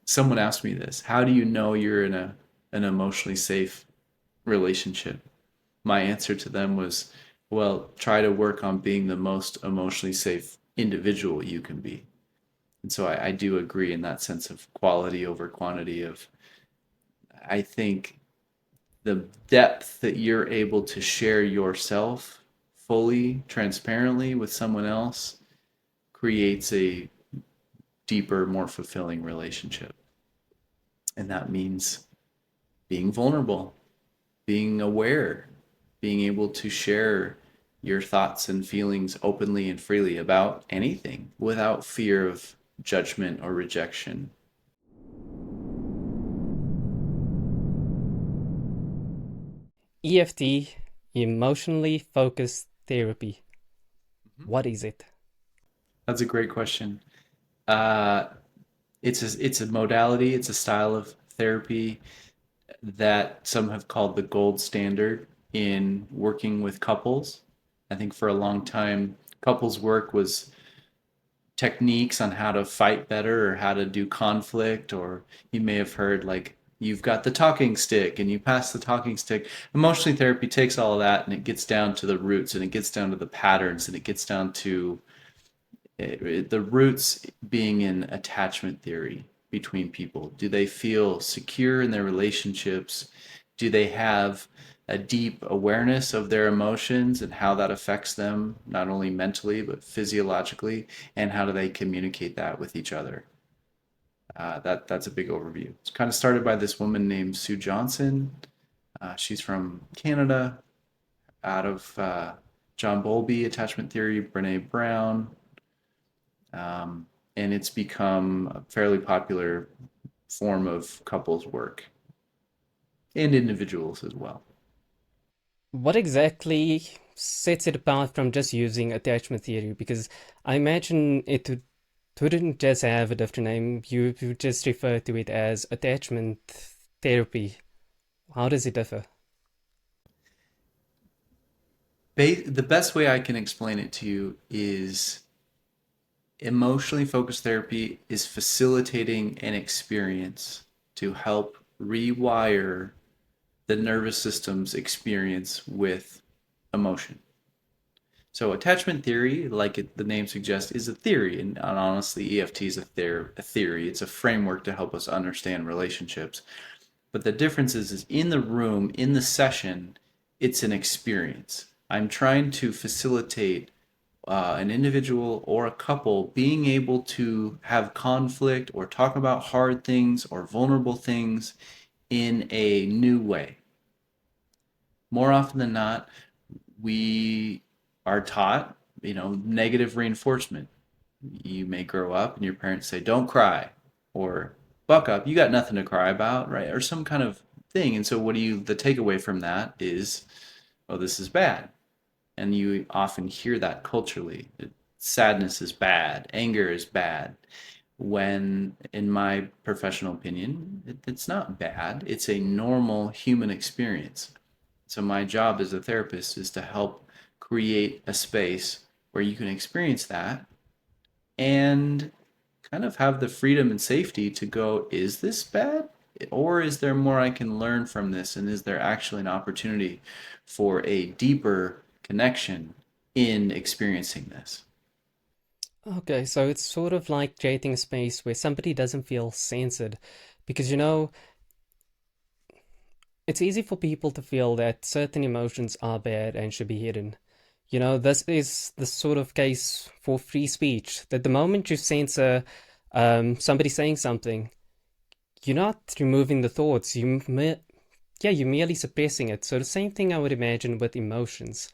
Someone asked me this: how do you know you're in an emotionally safe relationship? My answer to them was, well, try to work on being the most emotionally safe individual you can be. And so I do agree in that sense of quality over quantity of, I think the depth that you're able to share yourself fully, transparently with someone else creates a deeper, more fulfilling relationship. And that means being vulnerable, being aware, being able to share your thoughts and feelings openly and freely about anything without fear of judgment or rejection. EFT, emotionally focused therapy. Mhm. What is it? That's a great question. Uh, it's a modality, it's a style of therapy that some have called the gold standard in working with couples. I think for a long time, couples work was techniques on how to fight better or how to do conflict, or you may have heard like you've got the talking stick and you pass the talking stick. Emotionally therapy takes all of that and it gets down to the roots and it gets down to the patterns and it gets down to the roots being in attachment theory between people. Do they feel secure in their relationships? Do they have a deep awareness of their emotions and how that affects them, not only mentally, but physiologically? And how do they communicate that with each other? That's a big overview. It's kind of started by this woman named Sue Johnson. She's from Canada, out of John Bowlby, attachment theory, Brene Brown, um, and it's become a fairly popular form of couples work and individuals as well. What exactly sets it apart from just using attachment theory? Because I imagine wouldn't just have a different name. You would just refer to it as attachment therapy. How does it differ? The best way I can explain it to you is emotionally focused therapy is facilitating an experience to help rewire the nervous system's experience with emotion. So attachment theory, like the name suggests, is a theory, and honestly, EFT is a theory. It's a framework to help us understand relationships. But the difference is in the room, in the session, it's an experience. I'm trying to facilitate an individual or a couple being able to have conflict or talk about hard things or vulnerable things in a new way. More often than not, we are taught, negative reinforcement. You may grow up and your parents say, don't cry, or buck up, you got nothing to cry about, right? Or some kind of thing. And so, the takeaway from that is, oh, this is bad. And you often hear that culturally. Sadness is bad, anger is bad. When, in my professional opinion, it's not bad. It's a normal human experience. So my job as a therapist is to help create a space where you can experience that and kind of have the freedom and safety to go, is this bad? Or is there more I can learn from this? And is there actually an opportunity for a deeper connection in experiencing this? Okay, so it's sort of like creating a space where somebody doesn't feel censored. Because, it's easy for people to feel that certain emotions are bad and should be hidden. This is the sort of case for free speech, that the moment you censor somebody saying something, you're not removing the thoughts. You're merely suppressing it. So the same thing I would imagine with emotions.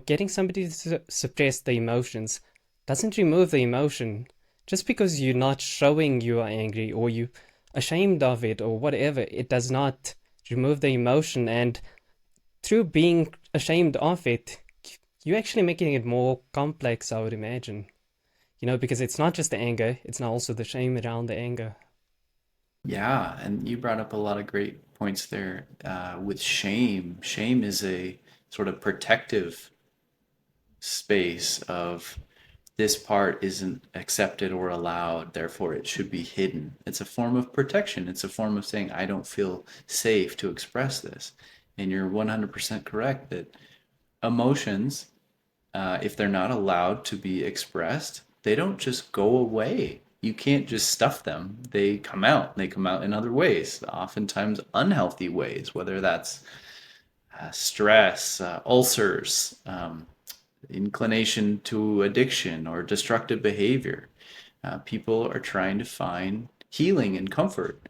Getting somebody to suppress the emotions doesn't remove the emotion. Just because you're not showing you are angry or you ashamed of it or whatever, it does not remove the emotion. And through being ashamed of it, you're actually making it more complex, I would imagine. Because it's not just the anger, it's now also the shame around the anger. Yeah, and you brought up a lot of great points there with shame. Shame is a sort of protective space of this part isn't accepted or allowed, therefore it should be hidden. It's a form of protection. It's a form of saying, I don't feel safe to express this. And you're 100% correct that emotions, if they're not allowed to be expressed, they don't just go away. You can't just stuff them. They come out. They come out in other ways, oftentimes unhealthy ways, whether that's stress, ulcers, inclination to addiction or destructive behavior. People are trying to find healing and comfort.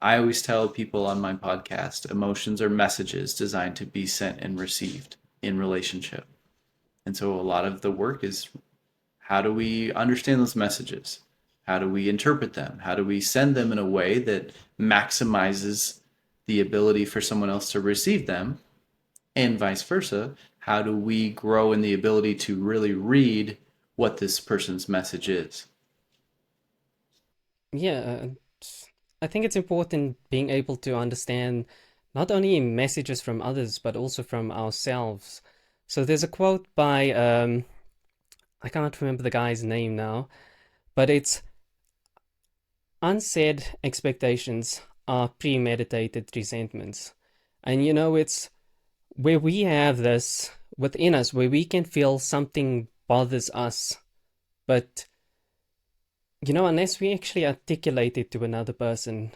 I always tell people on my podcast emotions are messages designed to be sent and received in relationship. And so a lot of the work is how do we understand those messages? How do we interpret them? How do we send them in a way that maximizes the ability for someone else to receive them, and vice versa? How do we grow in the ability to really read what this person's message is? Yeah, I think it's important being able to understand not only messages from others, but also from ourselves. So there's a quote by, I can't remember the guy's name now, but it's unsaid expectations are premeditated resentments. And it's where we have this within us, where we can feel something bothers us, but unless we actually articulate it to another person,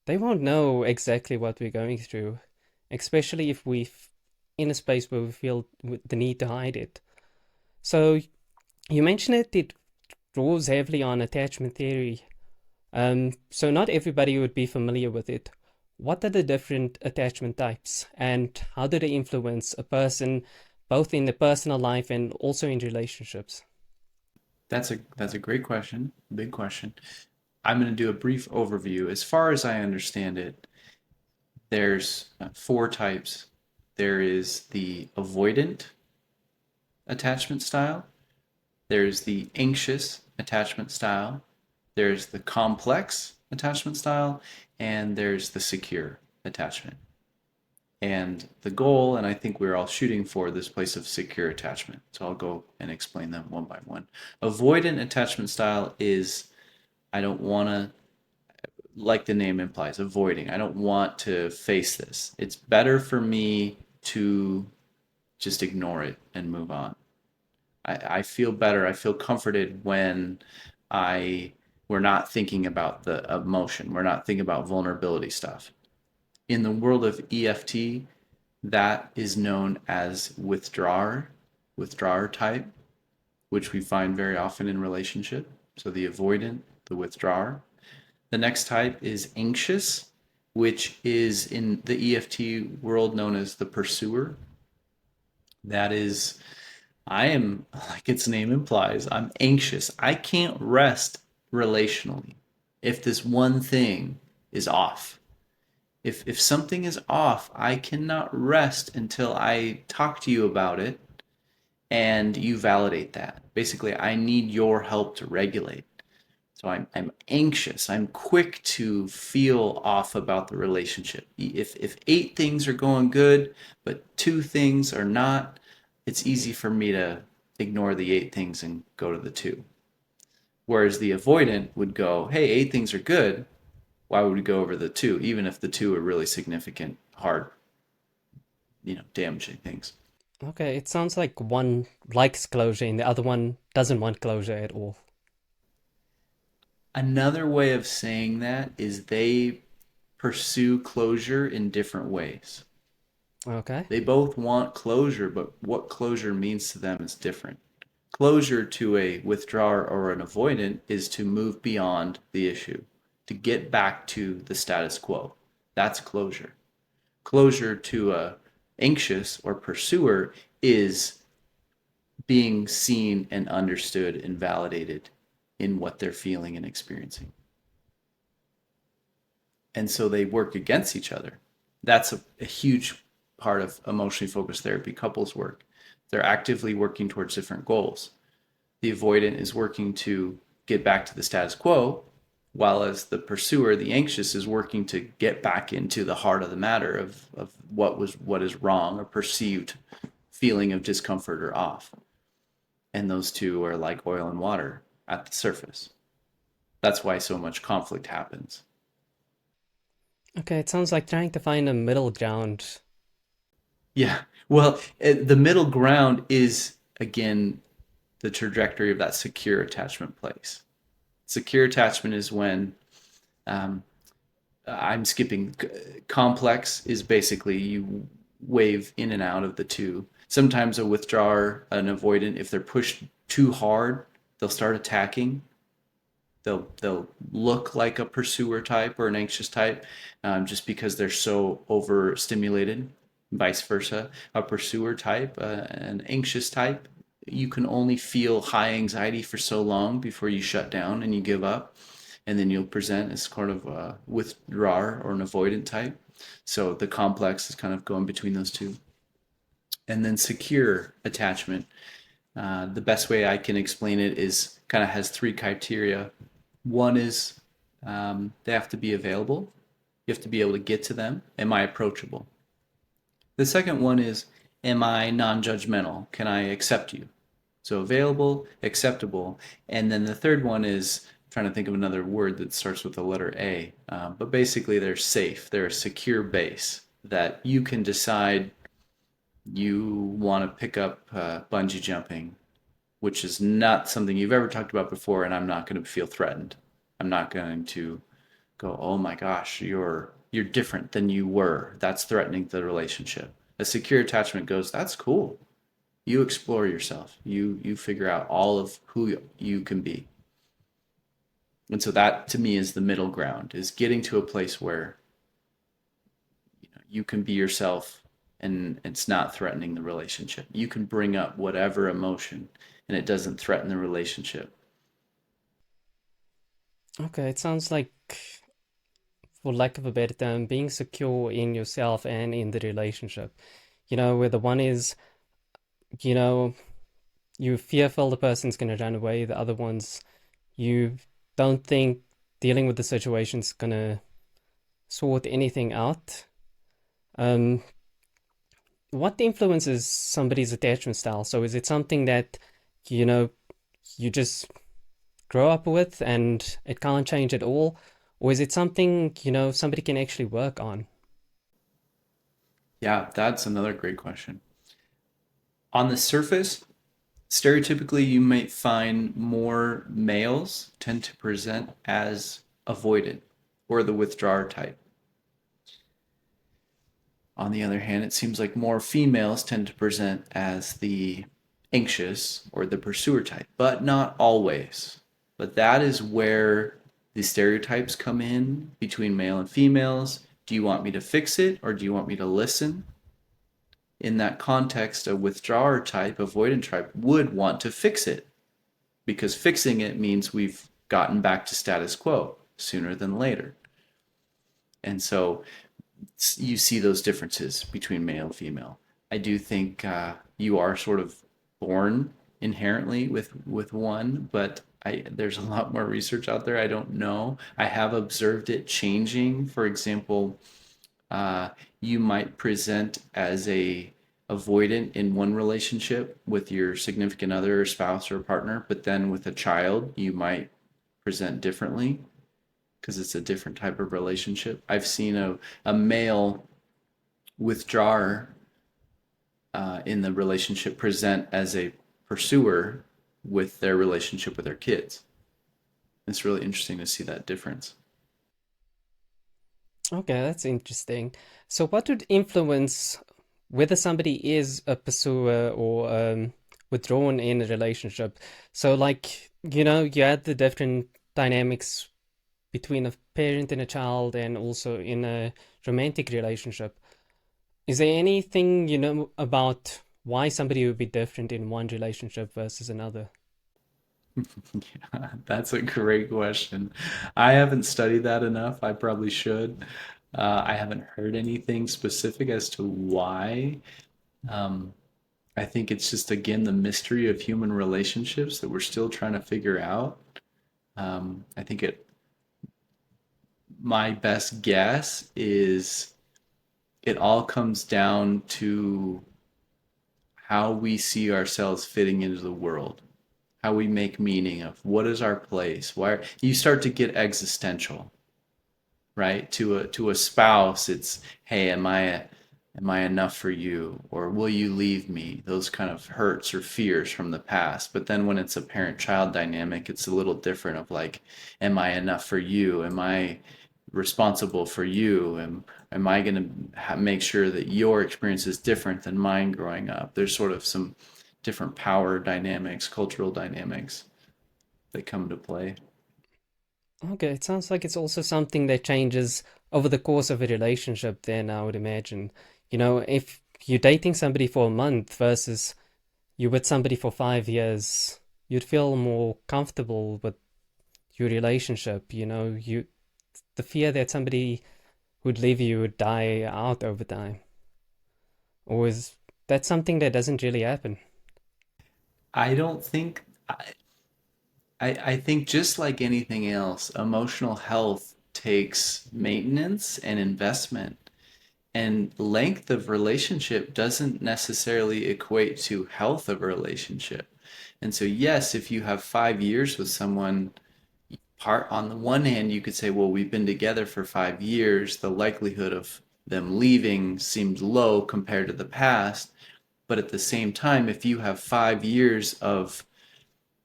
they won't know exactly what we're going through, especially if we're in a space where we feel the need to hide it. So you mentioned it draws heavily on attachment theory. So not everybody would be familiar with it. What are the different attachment types, and how do they influence a person, both in the personal life and also in relationships? That's a great question, big question. I'm going to do a brief overview. As far as I understand it, there's four types. There is the avoidant attachment style, there's the anxious attachment style, there's the complex attachment style, and there's the secure attachment. And the goal, and I think we're all shooting for this place of secure attachment. So I'll go and explain them one by one. Avoidant attachment style is I don't want to, like the name implies, avoiding. I don't want to face this. It's better for me to just ignore it and move on. I feel better. I feel comforted when I we're not thinking about the emotion. We're not thinking about vulnerability stuff. In the world of EFT, that is known as withdrawer type, which we find very often in relationship. So the avoidant, the withdrawer. The next type is anxious, which is in the EFT world known as the pursuer. That is, I am, like its name implies, I'm anxious. I can't rest relationally if this one thing is off. If something is off, I cannot rest until I talk to you about it and you validate that. Basically, I need your help to regulate. So I'm anxious. I'm quick to feel off about the relationship. If eight things are going good, but two things are not, it's easy for me to ignore the eight things and go to the two. Whereas the avoidant would go, hey, eight things are good. Why would we go over the two, even if the two are really significant, hard, damaging things? Okay, it sounds like one likes closure and the other one doesn't want closure at all. Another way of saying that is they pursue closure in different ways. Okay. They both want closure, but what closure means to them is different. Closure to a withdrawer or an avoidant is to move beyond the issue, to get back to the status quo. That's closure. Closure to a anxious or pursuer is being seen and understood and validated in what they're feeling and experiencing. And so they work against each other. That's a huge part of emotionally focused therapy couples work. They're actively working towards different goals. The avoidant is working to get back to the status quo, while as the pursuer, the anxious, is working to get back into the heart of the matter of what is wrong or perceived feeling of discomfort or off. And those two are like oil and water at the surface. That's why so much conflict happens. Okay, it sounds like trying to find a middle ground. Yeah. Well, the middle ground is, again, the trajectory of that secure attachment place. Secure attachment is when um, I'm skipping. Complex is basically you wave in and out of the two. Sometimes a withdrawer, an avoidant, if they're pushed too hard, they'll start attacking. They'll look like a pursuer type or an anxious type, just because they're so overstimulated. Vice versa, a pursuer type, an anxious type, you can only feel high anxiety for so long before you shut down and you give up, and then you'll present as kind of a withdrawer or an avoidant type. So the complex is kind of going between those two. And then secure attachment. The best way I can explain it is kind of has three criteria. One is they have to be available. You have to be able to get to them. Am I approachable? The second one is, am I non-judgmental? Can I accept you? So available, acceptable. And then the third one is, I'm trying to think of another word that starts with the letter A. But basically, they're safe. They're a secure base that you can decide you want to pick up bungee jumping, which is not something you've ever talked about before, and I'm not going to feel threatened. I'm not going to go, oh my gosh, you're different than you were. That's threatening the relationship. A secure attachment goes, that's cool. You explore yourself. You figure out all of who you can be. And so that to me is the middle ground, is getting to a place where you can be yourself and it's not threatening the relationship. You can bring up whatever emotion and it doesn't threaten the relationship. Okay, it sounds like, for lack of a better term, being secure in yourself and in the relationship. Where the one is, you know, you fearful the person's going to run away, the other one's, you don't think dealing with the situation's going to sort anything out. Um, what influences somebody's attachment style? So is it something that, you know, you just grow up with and it can't change at all? Or is it something, somebody can actually work on? Yeah, that's another great question. On the surface, stereotypically, you might find more males tend to present as avoidant or the withdrawer type. On the other hand, it seems like more females tend to present as the anxious or the pursuer type, but not always. But that is where the stereotypes come in between male and females. Do you want me to fix it or do you want me to listen? In that context, a withdrawer type, avoidant type, would want to fix it because fixing it means we've gotten back to status quo sooner than later. And so you see those differences between male and female. I do think you are sort of born inherently with one, but there's a lot more research out there. I don't know. I have observed it changing. For example, uh, you might present as a avoidant in one relationship with your significant other or spouse or partner, but then with a child, you might present differently because it's a different type of relationship. I've seen a male withdrawer in the relationship present as a pursuer with their relationship with their kids. It's really interesting to see that difference. Okay, that's interesting. So what would influence whether somebody is a pursuer or withdrawn in a relationship? So like, you had the different dynamics between a parent and a child and also in a romantic relationship. Is there anything you know about why somebody would be different in one relationship versus another? Yeah, that's a great question. I haven't studied that enough. I probably should. I haven't heard anything specific as to why. Um, I think it's just, again, the mystery of human relationships that we're still trying to figure out. I think my best guess is it all comes down to how we see ourselves fitting into the world. how we make meaning of what is our place. Why you start to get existential, right? To a spouse, it's, hey, am I enough for you, or will you leave me? Those kind of hurts or fears from the past. But then when it's a parent-child dynamic, it's a little different of like, am I enough for you? Am I responsible for you? Am I going to make sure that your experience is different than mine growing up? There's sort of some different power dynamics, cultural dynamics that come to play. Okay, it sounds like it's also something that changes over the course of a relationship, then I would imagine. You know, if you're dating somebody for a month versus you're with somebody for 5 years, you'd feel more comfortable with your relationship. You know, the fear that somebody would leave you would die out over time. Or is that something that doesn't really happen? I don't think I think just like anything else, emotional health takes maintenance and investment. And length of relationship doesn't necessarily equate to health of a relationship. And so, yes, if you have 5 years with someone, part on the one hand, you could say, well, we've been together for 5 years. The likelihood of them leaving seems low compared to the past. But at the same time, if you have 5 years of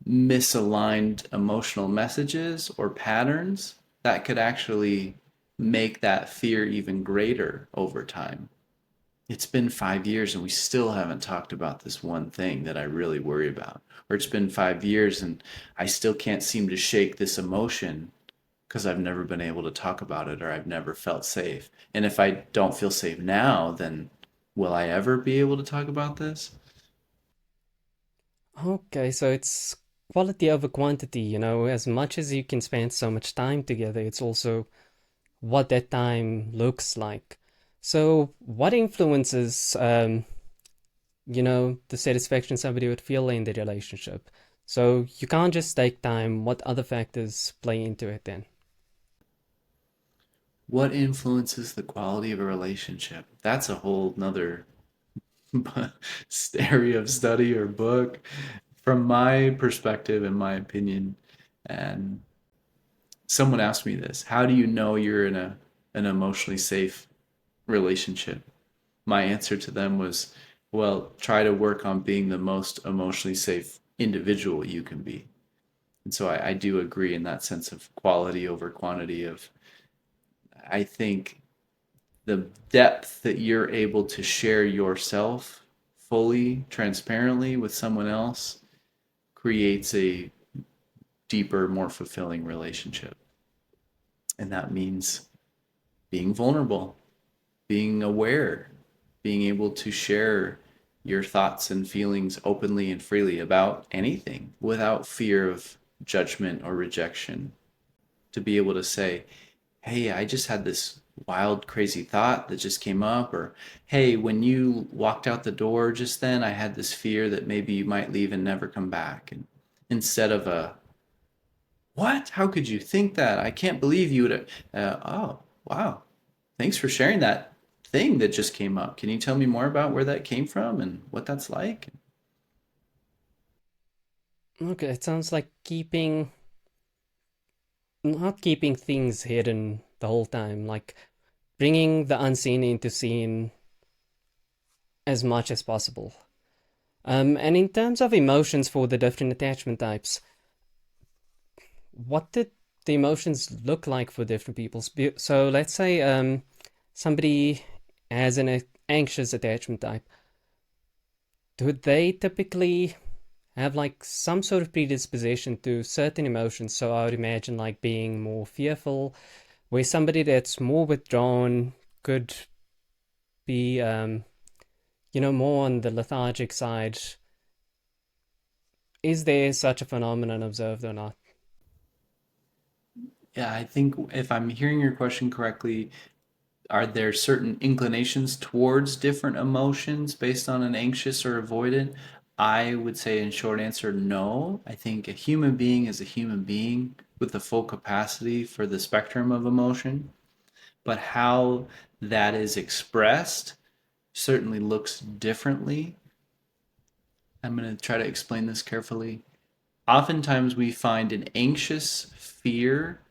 misaligned emotional messages or patterns, that could actually make that fear even greater over time. It's been 5 years and we still haven't talked about this one thing that I really worry about. Or it's been 5 years and I still can't seem to shake this emotion because I've never been able to talk about it or I've never felt safe. And if I don't feel safe now, then will I ever be able to talk about this? Okay, so it's quality over quantity, you know, as much as you can spend so much time together, it's also what that time looks like. So, what influences, the satisfaction somebody would feel in the relationship? So, you can't just take time. What other factors play into it then? What influences the quality of a relationship? That's a whole nother area of study or book. From my perspective and my opinion, and someone asked me this, how do you know you're in an emotionally safe relationship? My answer to them was, well, try to work on being the most emotionally safe individual you can be. And so I do agree in that sense of quality over quantity of, I think the depth that you're able to share yourself fully, transparently with someone else creates a deeper, more fulfilling relationship. And that means being vulnerable, being aware, being able to share your thoughts and feelings openly and freely about anything without fear of judgment or rejection. To be able to say, hey, I just had this wild, crazy thought that just came up, or hey, when you walked out the door just then, I had this fear that maybe you might leave and never come back. And instead of a, what? How could you think that? I can't believe you would. Oh, wow. Thanks for sharing that thing that just came up. Can you tell me more about where that came from and what that's like? Okay, it sounds like not keeping things hidden the whole time, like bringing the unseen into seen as much as possible. And in terms of emotions for the different attachment types, what did the emotions look like for different people? So let's say somebody has an anxious attachment type. Do they typically have like some sort of predisposition to certain emotions? So I would imagine like being more fearful, where somebody that's more withdrawn could be, more on the lethargic side. Is there such a phenomenon observed or not? Yeah, I think if I'm hearing your question correctly, are there certain inclinations towards different emotions based on an anxious or avoidant? I would say, in short answer, no. I think a human being is a human being with the full capacity for the spectrum of emotion, but how that is expressed certainly looks differently. I'm going to try to explain this carefully. Oftentimes we find an anxious fear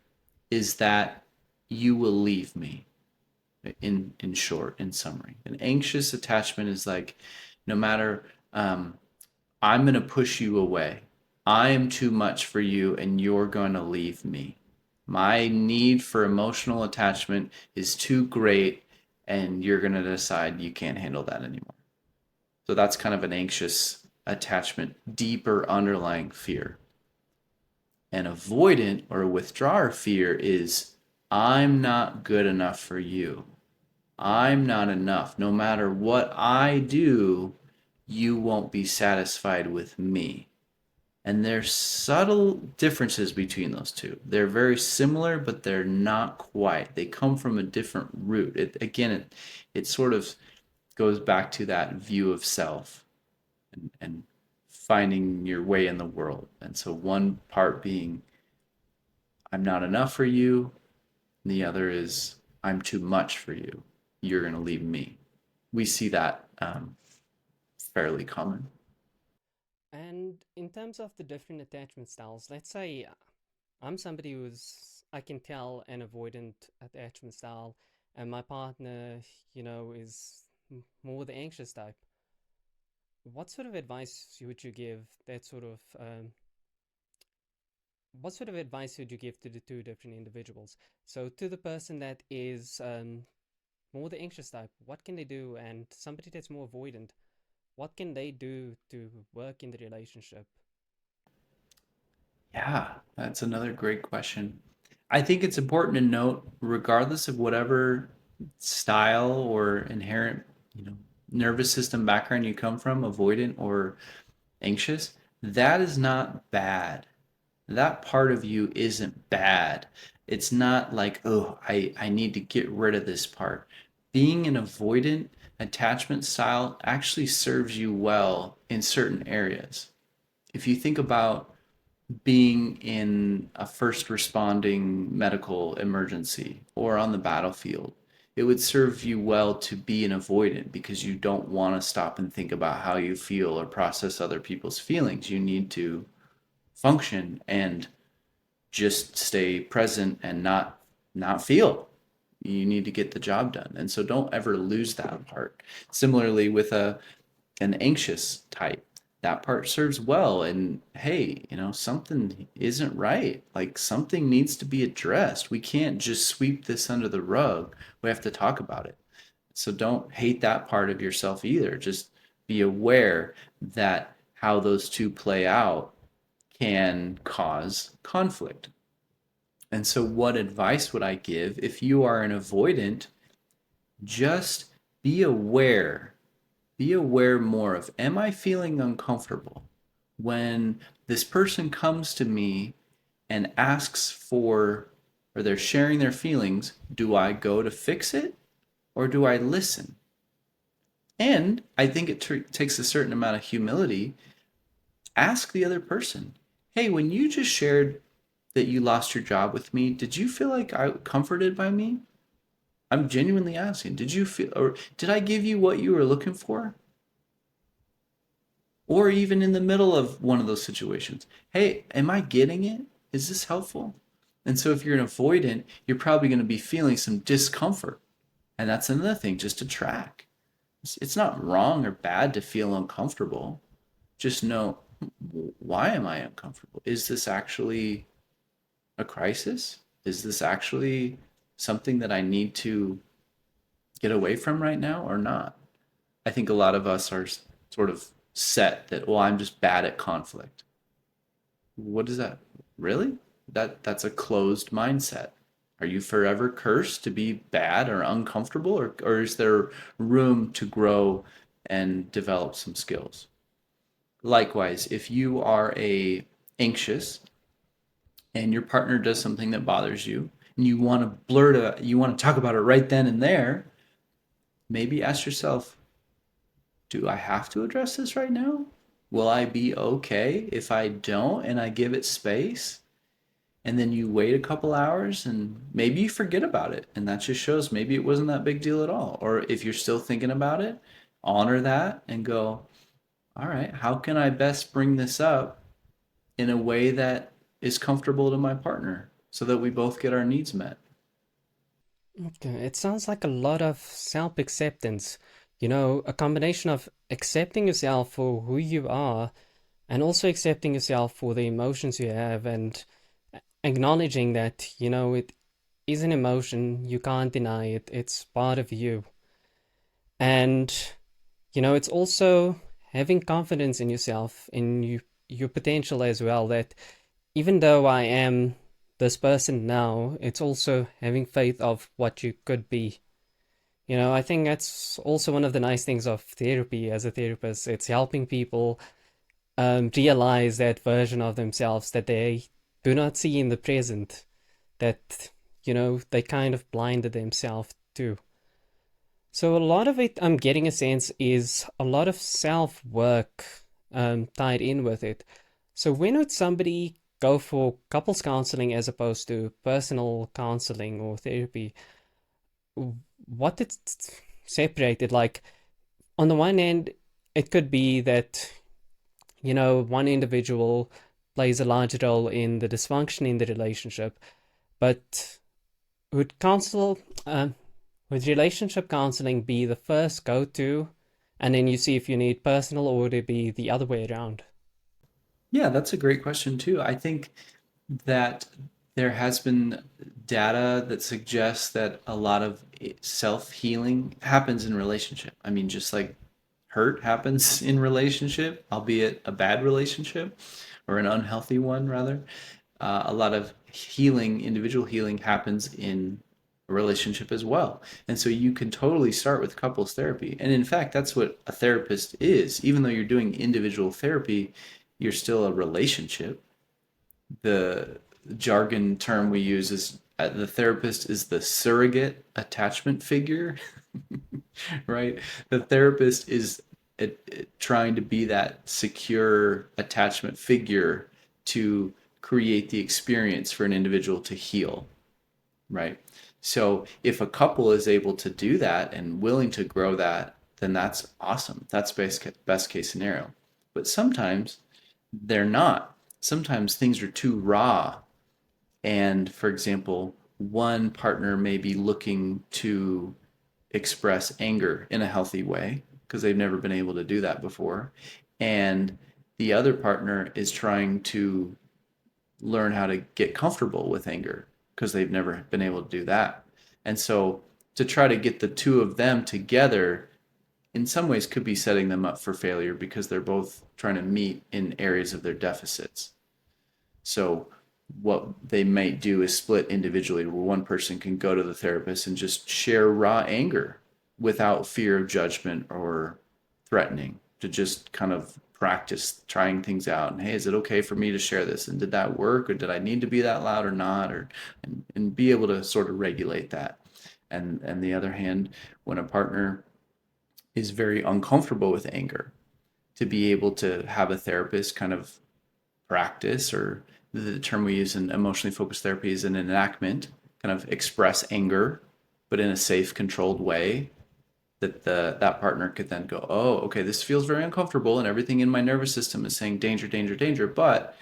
is that you will leave me. In short, in summary, an anxious attachment is like, no matter, um, I'm going to push you away. I am too much for you and you're going to leave me. My need for emotional attachment is too great and you're going to decide you can't handle that anymore. So that's kind of an anxious attachment, deeper underlying fear. An avoidant or a withdrawer fear is, I'm not good enough for you. I'm not enough. No matter what I do, you won't be satisfied with me. And there's subtle differences between those two. They're very similar, but they're not quite. They come from a different root. It sort of goes back to that view of self and finding your way in the world. And so one part being, I'm not enough for you. And the other is, I'm too much for you. You're going to leave me. We see that fairly common. And in terms of the different attachment styles, let's say I'm somebody who's, I can tell, an avoidant attachment style, and my partner, is more the anxious type. What sort of advice would you give that sort of, what sort of advice would you give to the two different individuals? So, to the person that is more the anxious type, what can they do? And somebody that's more avoidant, what can they do to work in the relationship? Yeah, that's another great question. I think it's important to note, regardless of whatever style or inherent, you know, nervous system background you come from, avoidant or anxious, that is not bad. That part of you isn't bad. It's not like, oh, I need to get rid of this part. Being an avoidant attachment style actually serves you well in certain areas. If you think about being in a first responding medical emergency or on the battlefield, it would serve you well to be an avoidant because you don't want to stop and think about how you feel or process other people's feelings. You need to function and just stay present and not feel. You need to get the job done. And so don't ever lose that part. Similarly with an anxious type, that part serves well, and hey, something isn't right. Like something needs to be addressed. We can't just sweep this under the rug. We have to talk about it. So don't hate that part of yourself either. Just be aware that how those two play out can cause conflict. And so, what advice would I give if you are an avoidant? Just be aware. Be aware more of, am I feeling uncomfortable when this person comes to me and asks for, or they're sharing their feelings? Do I go to fix it or do I listen? And I think it takes a certain amount of humility. Ask the other person, hey, when you just shared that you lost your job with me, did you feel like I comforted by me? I'm genuinely asking. Did you feel, or did I give you what you were looking for? Or even in the middle of one of those situations, hey, am I getting it? Is this helpful? And so if you're an avoidant, you're probably going to be feeling some discomfort. And that's another thing just to track. It's not wrong or bad to feel uncomfortable. Just know, why am I uncomfortable? Is this actually a crisis? Is this actually something that I need to get away from right now or not? I think a lot of us are sort of set that, well, I'm just bad at conflict. What is that? Really? That's a closed mindset. Are you forever cursed to be bad or uncomfortable, or is there room to grow and develop some skills? Likewise, if you are a anxious and your partner does something that bothers you and you want to talk about it right then and there, maybe ask yourself, do I have to address this right now? Will I be okay if I don't and I give it space? And then you wait a couple hours and maybe you forget about it. And that just shows maybe it wasn't that big deal at all. Or if you're still thinking about it, honor that and go, all right, how can I best bring this up in a way that is comfortable to my partner so that we both get our needs met. Okay, it sounds like a lot of self-acceptance. A combination of accepting yourself for who you are and also accepting yourself for the emotions you have and acknowledging that, it is an emotion, you can't deny it, it's part of you. And, it's also having confidence in yourself, in your potential as well, that even though I am this person now, it's also having faith of what you could be. I think that's also one of the nice things of therapy as a therapist. It's helping people realize that version of themselves that they do not see in the present, that, they kind of blinded themselves to. So a lot of it, I'm getting a sense, is a lot of self work tied in with it. So when would somebody go for couples counseling as opposed to personal counseling or therapy? What did separate it? Like, on the one hand, it could be that, one individual plays a large role in the dysfunction in the relationship, but would would relationship counseling be the first go-to, and then you see if you need personal, or would it be the other way around? Yeah, that's a great question too. I think that there has been data that suggests that a lot of self-healing happens in relationship. I mean, just like hurt happens in relationship, albeit a bad relationship or an unhealthy one, rather. A lot of healing, individual healing, happens in a relationship as well. And so you can totally start with couples therapy. And in fact, that's what a therapist is. Even though you're doing individual therapy, you're still a relationship. The jargon term we use is the therapist is the surrogate attachment figure, right? The therapist is trying to be that secure attachment figure to create the experience for an individual to heal, right? So if a couple is able to do that and willing to grow that, then that's awesome. That's best case scenario. But sometimes they're not. Sometimes things are too raw. And for example, one partner may be looking to express anger in a healthy way because they've never been able to do that before. And the other partner is trying to learn how to get comfortable with anger because they've never been able to do that. And so to try to get the two of them together in some ways could be setting them up for failure because they're both trying to meet in areas of their deficits. So what they might do is split individually where one person can go to the therapist and just share raw anger without fear of judgment or threatening, to just kind of practice trying things out. And hey, is it okay for me to share this, and did that work, or did I need to be that loud or not, or and be able to sort of regulate that. And the other hand, when a partner is very uncomfortable with anger, to be able to have a therapist kind of practice, or the term we use in emotionally focused therapy is an enactment, kind of express anger, but in a safe, controlled way that that partner could then go, oh, okay, this feels very uncomfortable, and everything in my nervous system is saying danger, danger, danger. But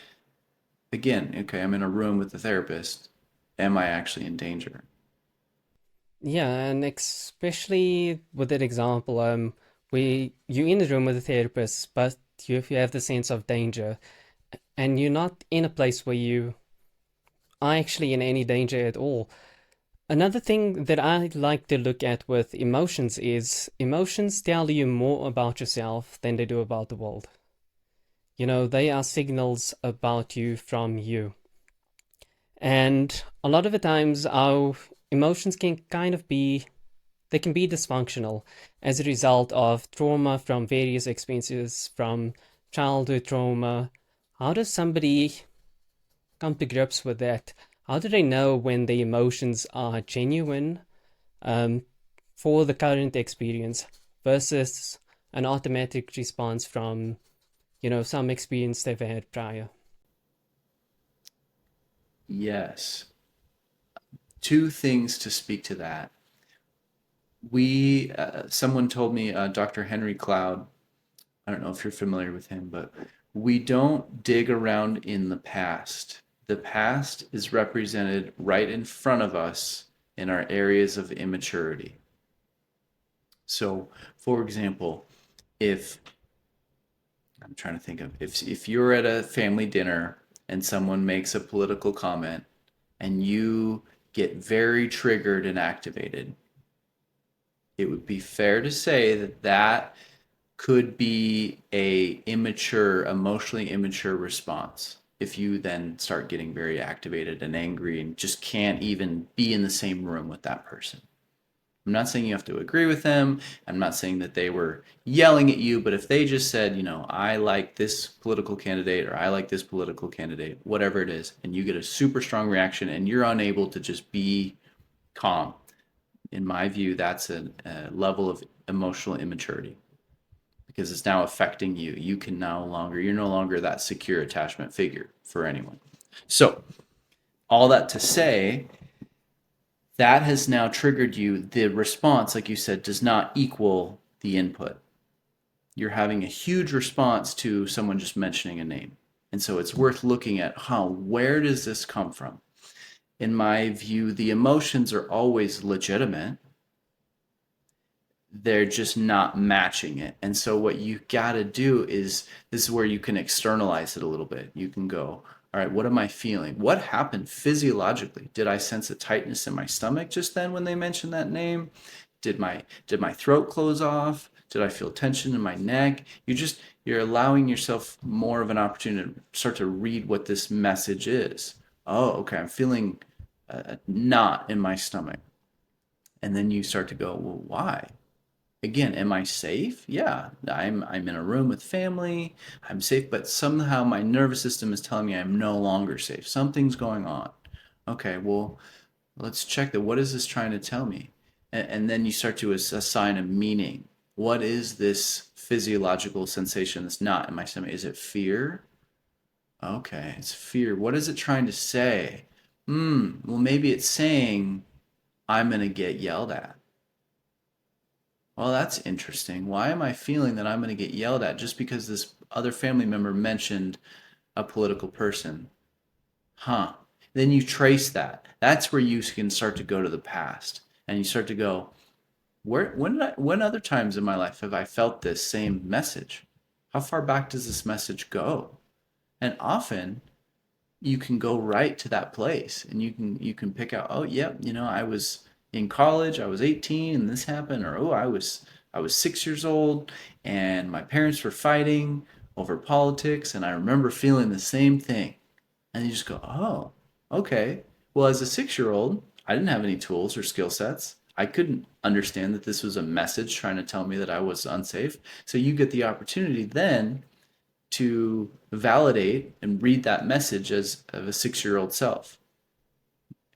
again, okay, I'm in a room with the therapist. Am I actually in danger? Yeah, and especially with that example, you're in the room with a therapist, but you have the sense of danger, and you're not in a place where you are actually in any danger at all. Another thing that I like to look at with emotions is emotions tell you more about yourself than they do about the world. They are signals about you from you. And a lot of the times our emotions can kind of be, they can be dysfunctional as a result of trauma from various experiences, from childhood trauma. How does somebody come to grips with that? How do they know when the emotions are genuine um, for the current experience versus an automatic response from, some experience they've had prior? Yes. Two things to speak to that. Someone told me, Dr. Henry Cloud, I don't know if you're familiar with him, but We don't dig around in the past. The past is represented right in front of us in our areas of immaturity. So, for example, if I'm trying to think of if you're at a family dinner and someone makes a political comment and you get very triggered and activated, it would be fair to say that that could be a immature, emotionally immature response if you then start getting very activated and angry and just can't even be in the same room with that person. I'm not saying you have to agree with them. I'm not saying that they were yelling at you, but if they just said, I like this political candidate or I like this political candidate, whatever it is, and you get a super strong reaction and you're unable to just be calm, in my view, that's a level of emotional immaturity because it's now affecting you. You're no longer that secure attachment figure for anyone. So, all that to say, that has now triggered you. The response, like you said, does not equal the input. You're having a huge response to someone just mentioning a name. And so it's worth looking at, where does this come from? In my view, the emotions are always legitimate. They're just not matching it. And so what you got to do is this is where you can externalize it a little bit. You can go, all right, what am I feeling? What happened physiologically? Did I sense a tightness in my stomach just then when they mentioned that name? Did my throat close off? Did I feel tension in my neck? You're allowing yourself more of an opportunity to start to read what this message is. Oh, okay, I'm feeling a knot in my stomach. And then you start to go, well, why? Again, am I safe? Yeah, I'm in a room with family. I'm safe, but somehow my nervous system is telling me I'm no longer safe. Something's going on. Okay, well, let's check that. What is this trying to tell me? And then you start to assign a meaning. What is this physiological sensation that's not in my stomach? Is it fear? Okay, it's fear. What is it trying to say? Well, maybe it's saying I'm going to get yelled at. Well, that's interesting. Why am I feeling that I'm going to get yelled at just because this other family member mentioned a political person? Huh. Then you trace that. That's where you can start to go to the past and you start to go, when other times in my life have I felt this same message? How far back does this message go? And often you can go right to that place and you can pick out, oh yep, I was in college, I was 18 and this happened, or oh, I was 6 years old and my parents were fighting over politics and I remember feeling the same thing. And you just go, oh, okay. Well, as a 6 year old, I didn't have any tools or skill sets. I couldn't understand that this was a message trying to tell me that I was unsafe. So you get the opportunity then to validate and read that message as of a 6 year old self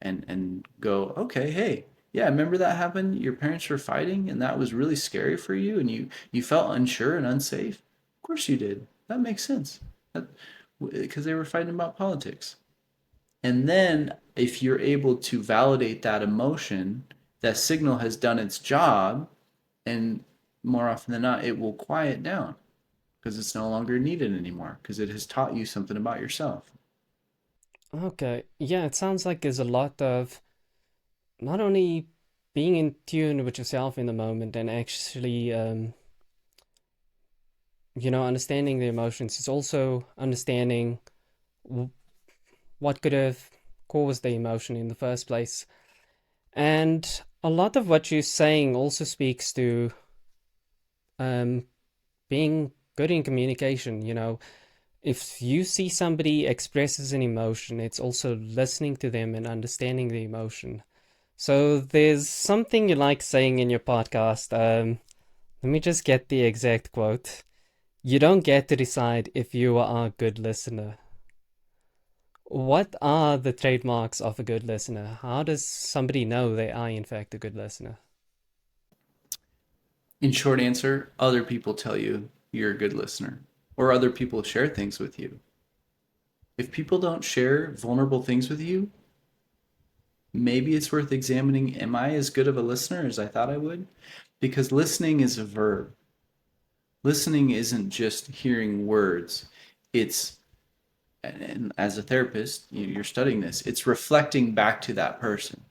and go, okay, hey, yeah, remember that happened? Your parents were fighting and that was really scary for you and you felt unsure and unsafe? Of course you did. That makes sense. Because they were fighting about politics. And then if you're able to validate that emotion, that signal has done its job and more often than not, it will quiet down because it's no longer needed anymore because it has taught you something about yourself. Okay, yeah, it sounds like there's a lot of not only being in tune with yourself in the moment and actually, understanding the emotions. It's also understanding w what could have caused the emotion in the first place. And a lot of what you're saying also speaks to um, being good in communication. If you see somebody expresses an emotion, it's also listening to them and understanding the emotion. So there's something you like saying in your podcast. Let me just get the exact quote. You don't get to decide if you are a good listener. What are the trademarks of a good listener? How does somebody know they are, in fact, a good listener? In short answer, other people tell you you're a good listener, or other people share things with you. If people don't share vulnerable things with you, maybe it's worth examining, am I as good of a listener as I thought I would? Because listening is a verb. Listening isn't just hearing words. It's, and as a therapist, you're studying this, it's reflecting back to that person.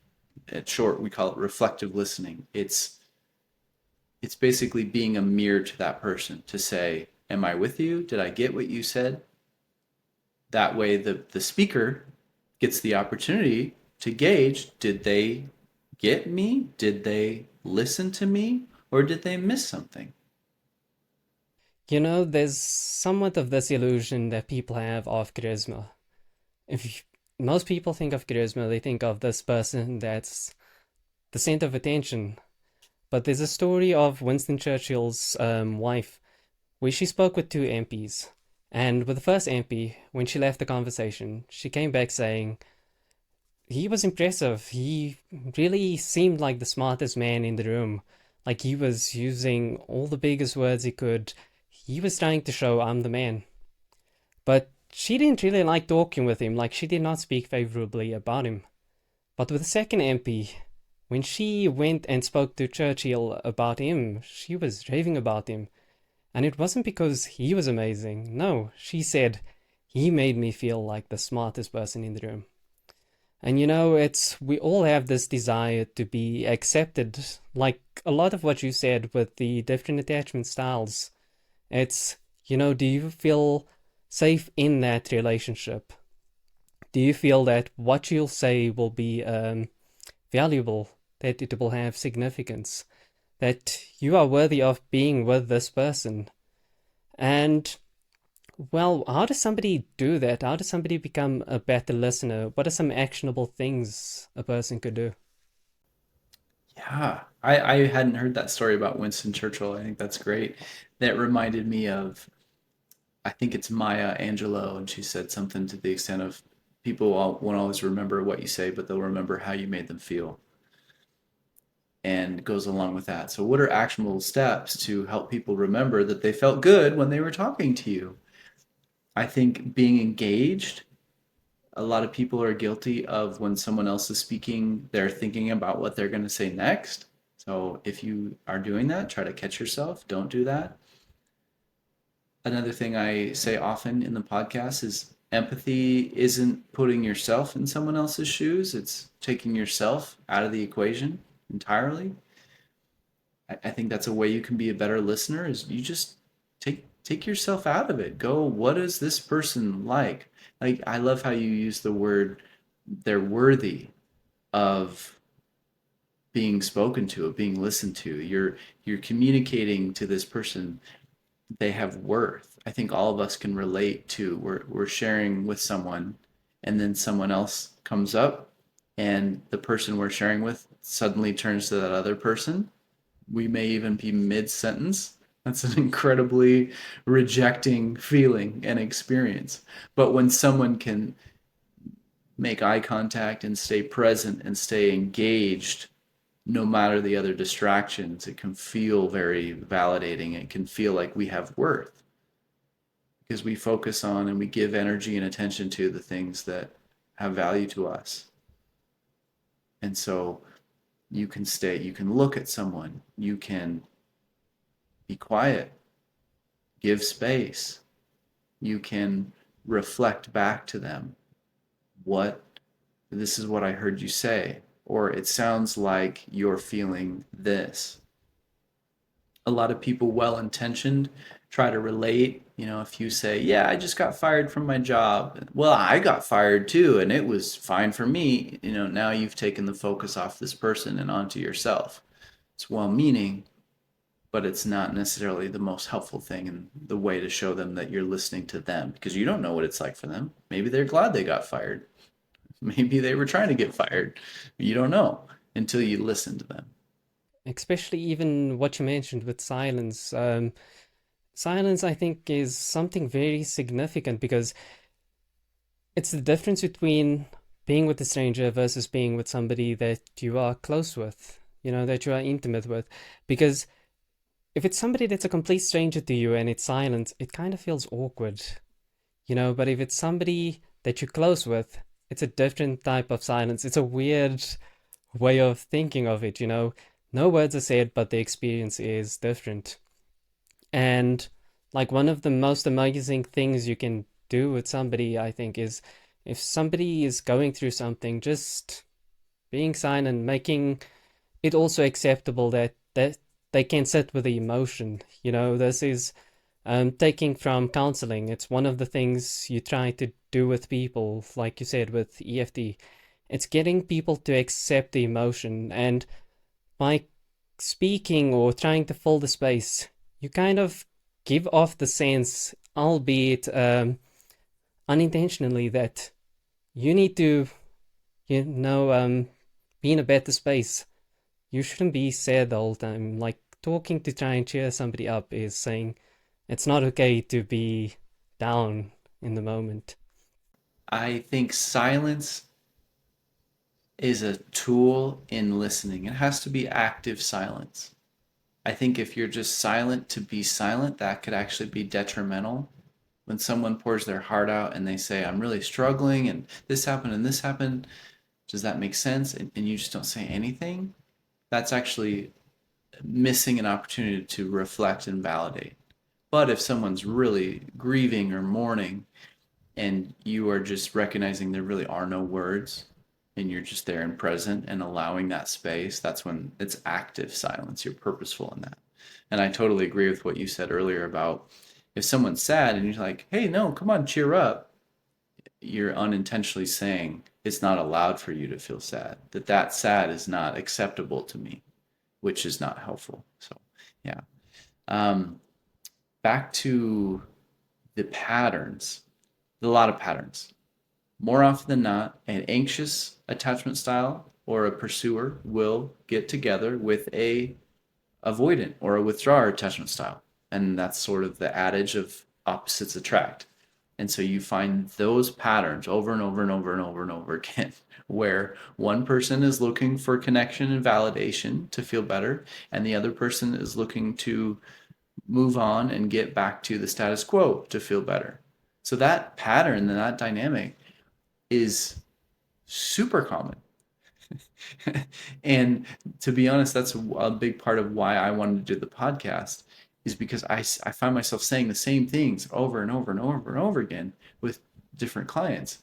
At short, we call it reflective listening. It's basically being a mirror to that person to say, am I with you? Did I get what you said? That way the speaker gets the opportunity to gauge, did they get me? Did they listen to me? Or did they miss something? You know, there's somewhat of this illusion that people have of charisma. If you, Most people think of charisma, they think of this person that's the center of attention. But there's a story of Winston Churchill's wife where she spoke with two MPs. And with the first MP, when she left the conversation, she came back saying, he was impressive. He really seemed like the smartest man in the room. Like he was using all the biggest words he could. He was trying to show I'm the man. But she didn't really like talking with him. Like she did not speak favorably about him. But with the second MP, when she went and spoke to Churchill about him, she was raving about him. And it wasn't because he was amazing. No, she said, he made me feel like the smartest person in the room. And you know, it's we all have this desire to be accepted, like a lot of what you said with the different attachment styles. It's, do you feel safe in that relationship? Do you feel that what you'll say will be valuable, that it will have significance, that you are worthy of being with this person? And well, how does somebody do that? How does somebody become a better listener? What are some actionable things a person could do? Yeah, I hadn't heard that story about Winston Churchill. I think that's great. That reminded me of, I think it's Maya Angelou, and she said something to the extent of, people won't always remember what you say, but they'll remember how you made them feel, and goes along with that. So, what are actionable steps to help people remember that they felt good when they were talking to you? I think being engaged. A lot of people are guilty of, when someone else is speaking, they're thinking about what they're going to say next. So if you are doing that, try to catch yourself. Don't do that. Another thing I say often in the podcast is, empathy isn't putting yourself in someone else's shoes, it's taking yourself out of the equation entirely. I think that's a way you can be a better listener, is you just take yourself out of it. Go, what is this person like? Like, I love how you use the word, they're worthy of being spoken to, of being listened to. You're communicating to this person, they have worth. I think all of us can relate to, we're sharing with someone, and then someone else comes up, and the person we're sharing with suddenly turns to that other person. We may even be mid sentence. That's an incredibly rejecting feeling and experience. But when someone can make eye contact and stay present and stay engaged, no matter the other distractions, it can feel very validating. It can feel like we have worth, because we focus on and we give energy and attention to the things that have value to us. And so you can look at someone, you can be quiet, give space, you can reflect back to them, what, this is what I heard you say, or it sounds like you're feeling this. A lot of people, well intentioned, try to relate. If you say, yeah, I just got fired from my job, well, I got fired too and it was fine for me, now you've taken the focus off this person and onto yourself. It's well meaning, but it's not necessarily the most helpful thing in the way to show them that you're listening to them, because you don't know what it's like for them. Maybe they're glad they got fired. Maybe they were trying to get fired. You don't know until you listen to them. Especially even what you mentioned with silence. Silence, I think, is something very significant because it's the difference between being with a stranger versus being with somebody that you are close with, that you are intimate with. Because if it's somebody that's a complete stranger to you and it's silent, it kind of feels awkward, but if it's somebody that you're close with, it's a different type of silence. It's a weird way of thinking of it. No words are said, but the experience is different. And like one of the most amazing things you can do with somebody, I think, is if somebody is going through something, just being silent, making it also acceptable that they can sit with the emotion. This is taking from counseling. It's one of the things you try to do with people, like you said, with EFT. It's getting people to accept the emotion. And by speaking or trying to fill the space, you kind of give off the sense, albeit unintentionally, that you need to, you know, um, be in a better space. You shouldn't be sad the whole time. Like talking to try and cheer somebody up is saying it's not okay to be down in the moment. I think silence is a tool in listening. It has to be active silence. I think if you're just silent to be silent, that could actually be detrimental. When someone pours their heart out and they say, I'm really struggling and this happened, does that make sense? And you just don't say anything, that's actually missing an opportunity to reflect and validate. But if someone's really grieving or mourning and you are just recognizing there really are no words and you're just there and present and allowing that space, that's when it's active silence. You're purposeful in that. And I totally agree with what you said earlier about if someone's sad and you're like, hey, no, come on, cheer up, you're unintentionally saying it's not allowed for you to feel sad, that sad is not acceptable to me, which is not helpful. So, yeah. Um, Back to the patterns, a lot of patterns. More often than not, an anxious attachment style or a pursuer will get together with a avoidant or a withdrawer attachment style. And that's sort of the adage of opposites attract. And so you find those patterns over and over and over and over and over again, where one person is looking for connection and validation to feel better, and the other person is looking to move on and get back to the status quo to feel better. So that pattern and that dynamic is super common. And to be honest, that's a big part of why I wanted to do the podcast, is because I find myself saying the same things over and over and over and over again with different clients.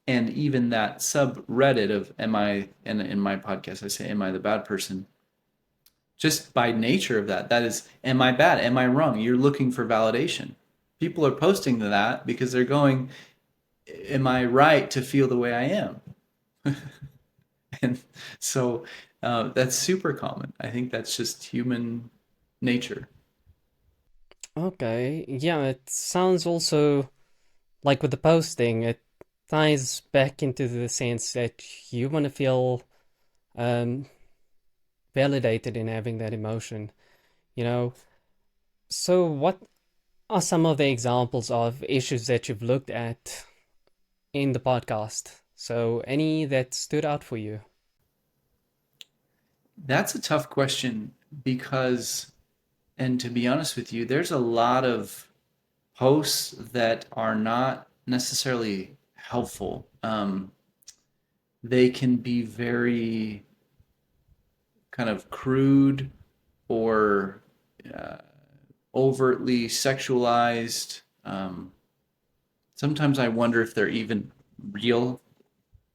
And even that subreddit of am I, and in my podcast, I say, am I the bad person? Just by nature of that, that is, am I bad? Am I wrong? You're looking for validation. People are posting to that because they're going, am I right to feel the way I am? And so that's super common. I think that's just human nature. Okay, yeah, it sounds also like with the posting, it ties back into the sense that you want to feel um, validated in having that emotion, you know? So, what are some of the examples of issues that you've looked at in the podcast? So, any that stood out for you? That's a tough question because, and to be honest with you, there's a lot of posts that are not necessarily helpful. They can be very kind of crude or uh, overtly sexualized. Sometimes I wonder if they're even real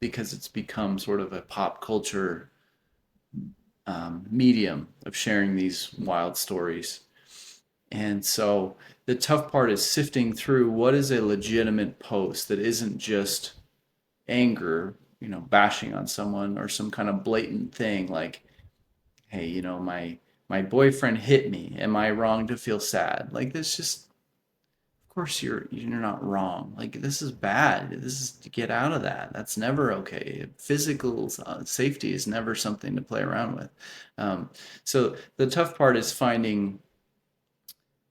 because it's become sort of a pop culture medium of sharing these wild stories. And so the tough part is sifting through what is a legitimate post that isn't just anger, bashing on someone or some kind of blatant thing like, hey, my boyfriend hit me. Am I wrong to feel sad? Like this just of course you're not wrong. Like this is bad. This is to get out of that. That's never okay. Physical safety is never something to play around with. Um, so the tough part is finding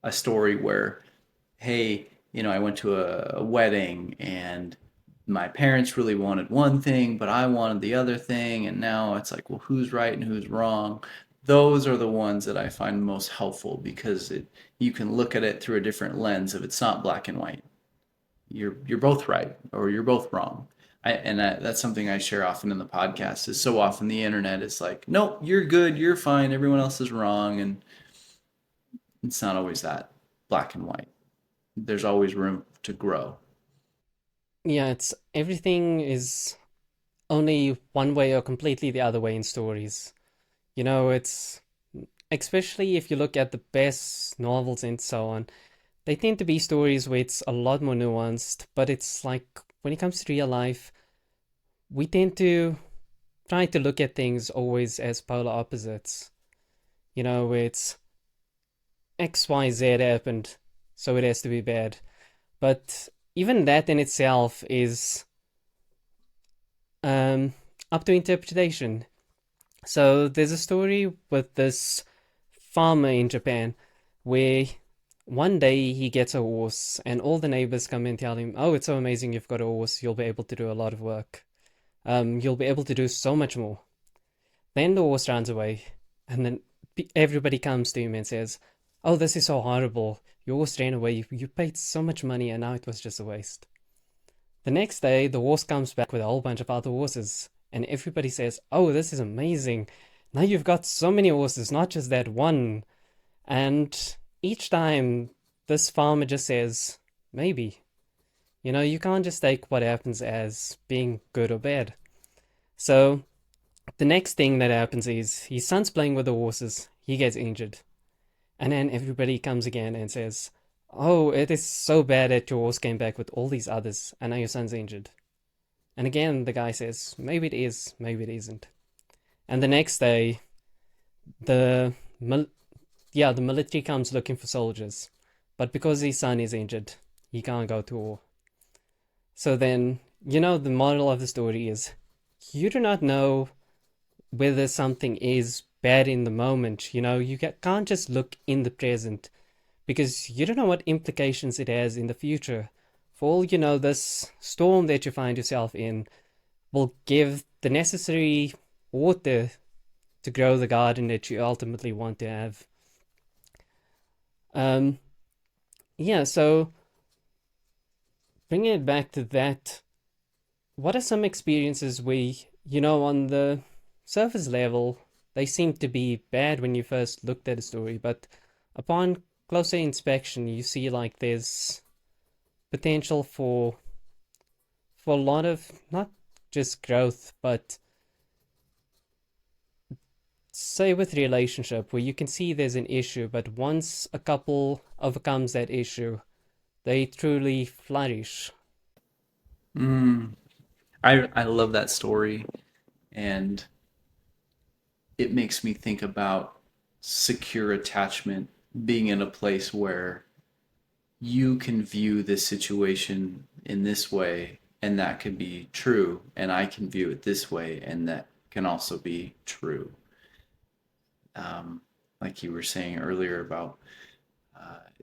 a story where, hey, I went to a wedding and my parents really wanted one thing, but I wanted the other thing, and now it's like, well, who's right and who's wrong? Those are the ones that I find most helpful because you can look at it through a different lens if it's not black and white. You're both right or you're both wrong. That's something I share often in the podcast. Is so often the internet is like, nope, you're good, you're fine, everyone else is wrong, and it's not always that black and white. There's always room to grow. Yeah, it's everything is only one way or completely the other way in stories. It's especially if you look at the best novels and so on, they tend to be stories where it's a lot more nuanced, but it's like when it comes to real life, we tend to try to look at things always as polar opposites. It's XYZ happened, so it has to be bad. But even that in itself is um, up to interpretation. So there's a story with this farmer in Japan where one day he gets a horse and all the neighbors come and tell him, "Oh, it's so amazing you've got a horse. You'll be able to do a lot of work. You'll be able to do so much more." Then the horse runs away, and then everybody comes to him and says, "Oh, this is so horrible. Your horse ran away. You paid so much money, and now it was just a waste." The next day, the horse comes back with a whole bunch of other horses, and everybody says, "Oh, this is amazing. Now you've got so many horses, not just that one." And each time, this farmer just says, "Maybe." You can't just take what happens as being good or bad. So, the next thing that happens is his son's playing with the horses, he gets injured. And then everybody comes again and says, "Oh, it is so bad that your horse came back with all these others, and now your son's injured." And again, the guy says, "Maybe it is, maybe it isn't." And the next day, the the military comes looking for soldiers, but because his son is injured, he can't go to war. So then, the moral of the story is, you do not know whether something is bad in the moment. You can't just look in the present because you don't know what implications it has in the future. For all you know, this storm that you find yourself in will give the necessary water to grow the garden that you ultimately want to have. Um, yeah, so bringing it back to that, what are some experiences where, on the surface level, they seem to be bad when you first looked at a story, but upon closer inspection, you see like there's potential for a lot of not just growth, but say with relationship where you can see there's an issue, but once a couple overcomes that issue, they truly flourish. Mm, I love that story, and it makes me think about secure attachment being in a place where you can view this situation in this way, and that can be true, and I can view it this way, and that can also be true. Um, like you were saying earlier about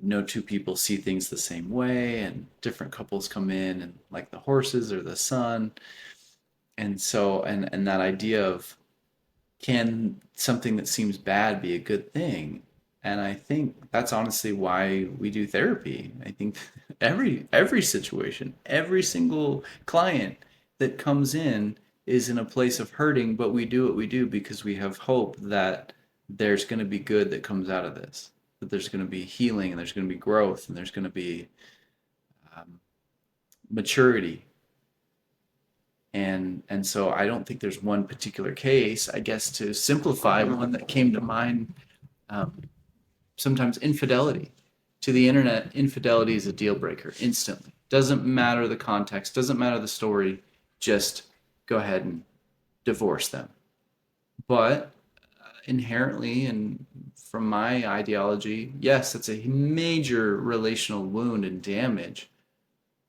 no two people see things the same way, and different couples come in, and like the horses or the sun, and so and that idea of can something that seems bad be a good thing? And I think that's honestly why we do therapy. I think every situation, every single client that comes in is in a place of hurting, but we do what we do because we have hope that there's going to be good that comes out of this. That there's going to be healing, and there's going to be growth, and there's going to be um, maturity. And so I don't think there's one particular case. I guess to simplify, one that came to mind, um, sometimes infidelity. To the internet, infidelity is a deal breaker instantly. Doesn't matter the context, doesn't matter the story, just go ahead and divorce them. But inherently, and from my ideology, yes, it's a major relational wound and damage,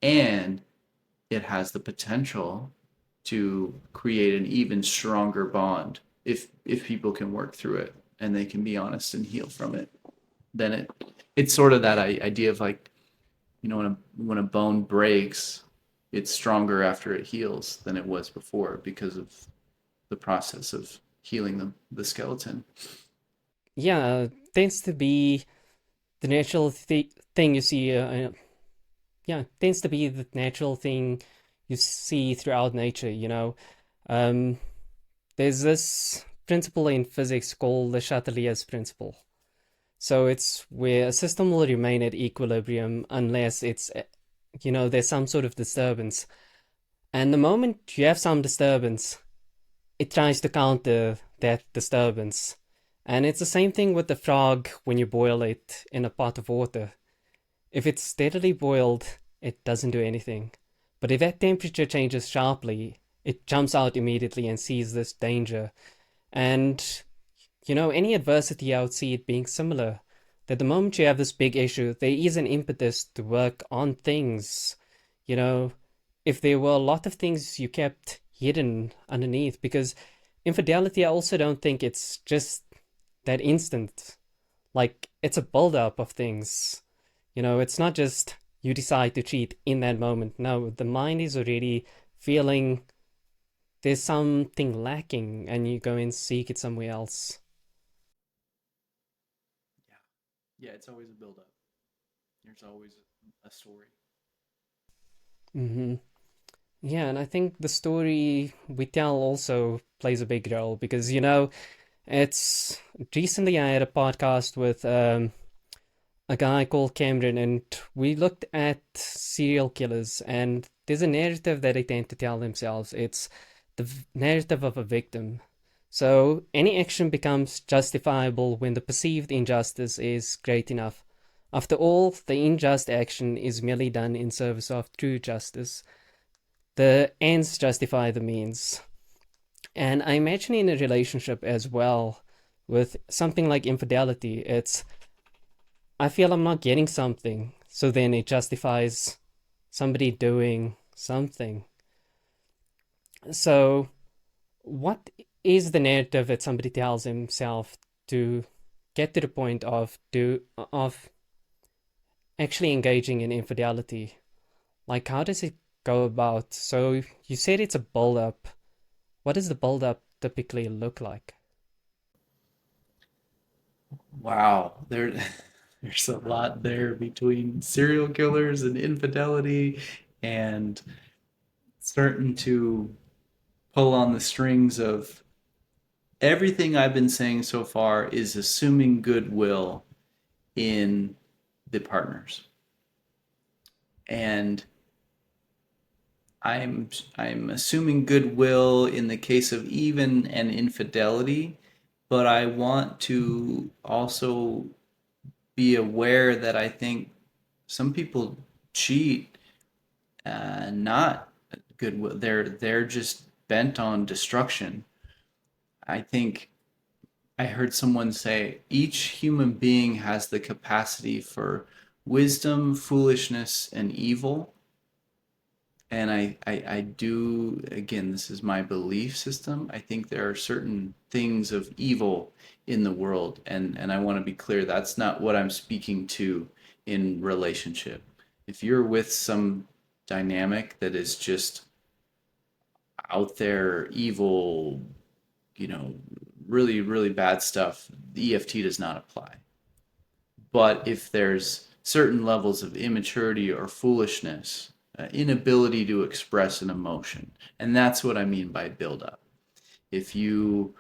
and it has the potential to create an even stronger bond if people can work through it and they can be honest and heal from it. Then it's sort of that idea of like, when a bone breaks, it's stronger after it heals than it was before because of the process of healing the skeleton. Yeah, tends to be the natural thing you see. Yeah, tends to be the natural thing you see throughout nature. Um, there's this principle in physics called the Chatelier's principle. So it's where a system will remain at equilibrium unless there's some sort of disturbance. And the moment you have some disturbance, it tries to counter that disturbance. And it's the same thing with the frog when you boil it in a pot of water. If it's steadily boiled, it doesn't do anything. But if that temperature changes sharply, it jumps out immediately and sees this danger. And, any adversity, I would see it being similar. That the moment you have this big issue, there is an impetus to work on things. You know, if there were a lot of things you kept hidden underneath, because infidelity, I also don't think it's just that instant. Like, it's a build-up of things. It's not just you decide to cheat in that moment. No, the mind is already feeling there's something lacking and you go and seek it somewhere else. Yeah. Yeah, it's always a build up. There's always a story. Hmm. Yeah, and I think the story we tell also plays a big role because, it's recently I had a podcast with a guy called Cameron, and we looked at serial killers, and there's a narrative that they tend to tell themselves. It's the narrative of a victim. So any action becomes justifiable when the perceived injustice is great enough. After all, the unjust action is merely done in service of true justice. The ends justify the means. And I imagine in a relationship as well, with something like infidelity, it's I feel I'm not getting something, so then it justifies somebody doing something. So, what is the narrative that somebody tells himself to get to the point of actually engaging in infidelity? Like, how does it go about? So, you said it's a build up. What does the build up typically look like? Wow, there's a lot there between serial killers and infidelity and starting to pull on the strings of everything I've been saying so far is assuming goodwill in the partners. And I'm assuming goodwill in the case of even an infidelity, but I want to also be aware that I think some people cheat, not goodwill. They're just bent on destruction. I think I heard someone say each human being has the capacity for wisdom, foolishness, and evil. And I do, again, this is my belief system. I think there are certain things of evil in the world. And I want to be clear, that's not what I'm speaking to in relationship. If you're with some dynamic that is just out there, evil, you know, really, really bad stuff, the EFT does not apply. But if there's certain levels of immaturity or foolishness, inability to express an emotion, and that's what I mean by build up. If you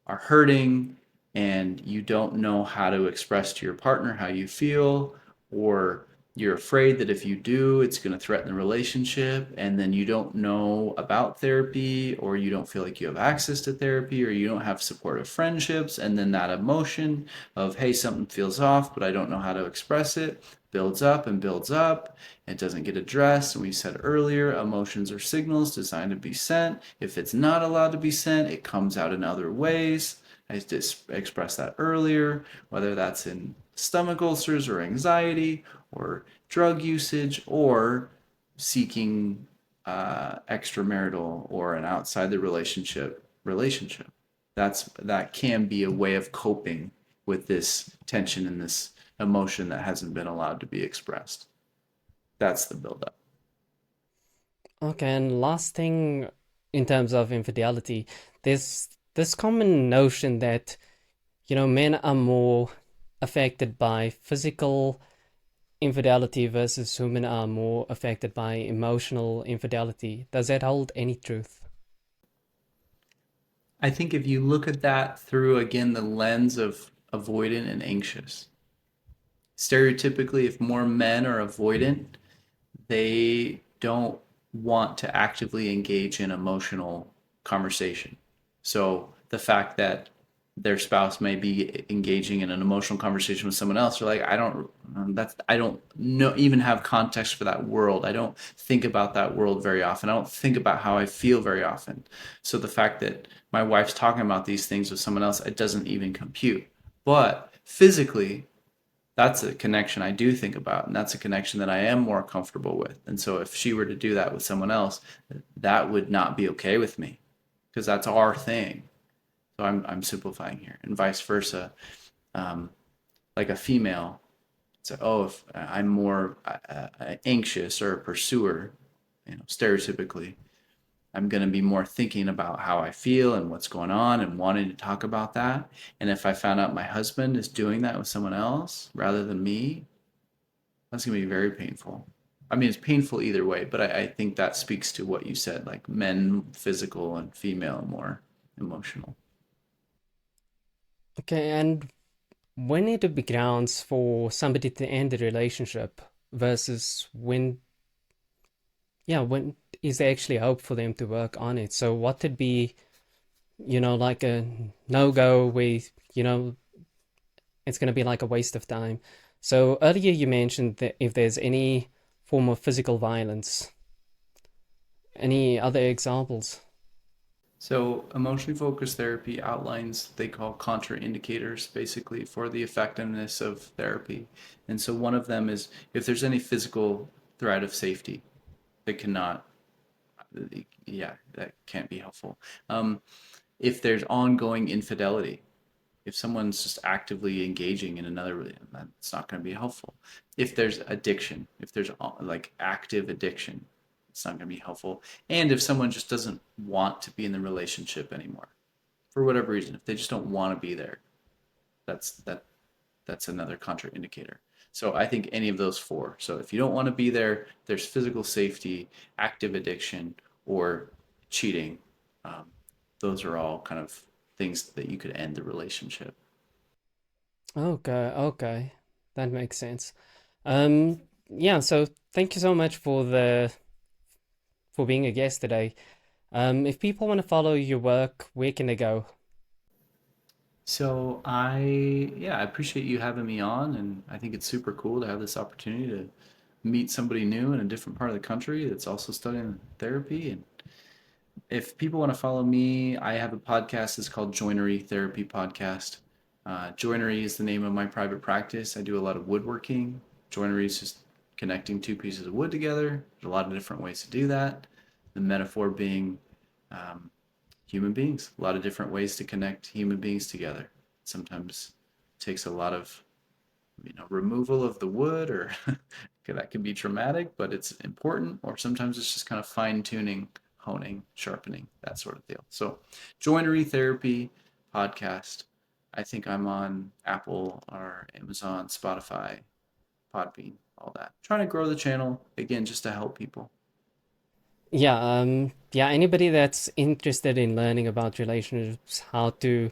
are hurting and you don't know how to express to your partner how you feel, or you're afraid that if you do, it's going to threaten the relationship, and then you don't know about therapy, or you don't feel like you have access to therapy, or you don't have supportive friendships, and then that emotion of, hey, something feels off, but I don't know how to express it, builds up and builds up. It doesn't get addressed. And we said earlier, emotions are signals designed to be sent. If it's not allowed to be sent, it comes out in other ways. I just expressed that earlier, whether that's in stomach ulcers or anxiety or drug usage or seeking extramarital or an outside the relationship. That can be a way of coping with this tension and this emotion that hasn't been allowed to be expressed. That's the buildup. Okay, and last thing in terms of infidelity, there's this common notion that men are more affected by physical infidelity versus women are more affected by emotional infidelity. Does that hold any truth? I think if you look at that through, again, the lens of avoidant and anxious, stereotypically, if more men are avoidant, they don't want to actively engage in emotional conversation. So the fact that their spouse may be engaging in an emotional conversation with someone else, they're like, I don't know, even have context for that world. I don't think about that world very often. I don't think about how I feel very often. So the fact that my wife's talking about these things with someone else, it doesn't even compute. But physically, that's a connection I do think about, and that's a connection that I am more comfortable with. And so if she were to do that with someone else, that would not be okay with me because that's our thing. So I'm simplifying here, and vice versa. Um, like a female, so if I'm more anxious or a pursuer, stereotypically, I'm going to be more thinking about how I feel and what's going on and wanting to talk about that. And if I found out my husband is doing that with someone else rather than me, that's going to be very painful. I mean, it's painful either way, but I think that speaks to what you said, like men physical and female more emotional. Okay, and when it be grounds for somebody to end the relationship versus when, yeah, when is there actually hope for them to work on it? So what would be, like a no-go where, you know, it's going to be like a waste of time. So earlier you mentioned that if there's any form of physical violence, any other examples? So, emotionally focused therapy outlines they call contraindicators basically for the effectiveness of therapy. And so, one of them is if there's any physical threat of safety that cannot, yeah, that can't be helpful. If there's ongoing infidelity, if someone's just actively engaging in another relationship, that's not going to be helpful. If there's addiction, if there's like active addiction, it's not going to be helpful. And if someone just doesn't want to be in the relationship anymore for whatever reason, if they just don't want to be there, that's that that's another contraindicator. So I think any of those four. So if you don't want to be there, there's physical safety, active addiction, or cheating. Um, those are all kind of things that you could end the relationship. Okay, okay. That makes sense. Yeah, so thank you so much for being a guest today. If people want to follow your work, where can they go? So yeah, I appreciate you having me on, and I think it's super cool to have this opportunity to meet somebody new in a different part of the country that's also studying therapy. And if people want to follow me, I have a podcast. It's called Joinery Therapy Podcast. Joinery is the name of my private practice. I do a lot of woodworking. Joinery is just connecting two pieces of wood together. There's a lot of different ways to do that. The metaphor being um, human beings, a lot of different ways to connect human beings together. Sometimes it takes a lot of removal of the wood, or that can be traumatic, but it's important. Or sometimes it's just kind of fine tuning, honing, sharpening, that sort of deal. So, joinery therapy podcast. I think I'm on Apple or Amazon, Spotify, Podbean, all that. Trying to grow the channel again, just to help people. Yeah, yeah, anybody that's interested in learning about relationships, how to,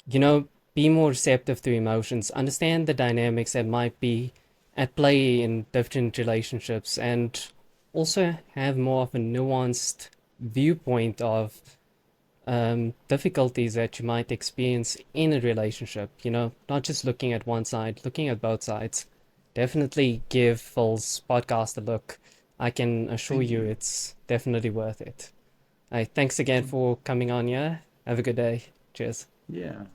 you know, be more receptive to emotions, understand the dynamics that might be at play in different relationships, and also have more of a nuanced viewpoint of difficulties that you might experience in a relationship, not just looking at one side, looking at both sides. Definitely give Phil's podcast a look. I can assure Thank you you. it's definitely worth it. Thanks again for coming on, yeah? Have a good day. Cheers. Yeah.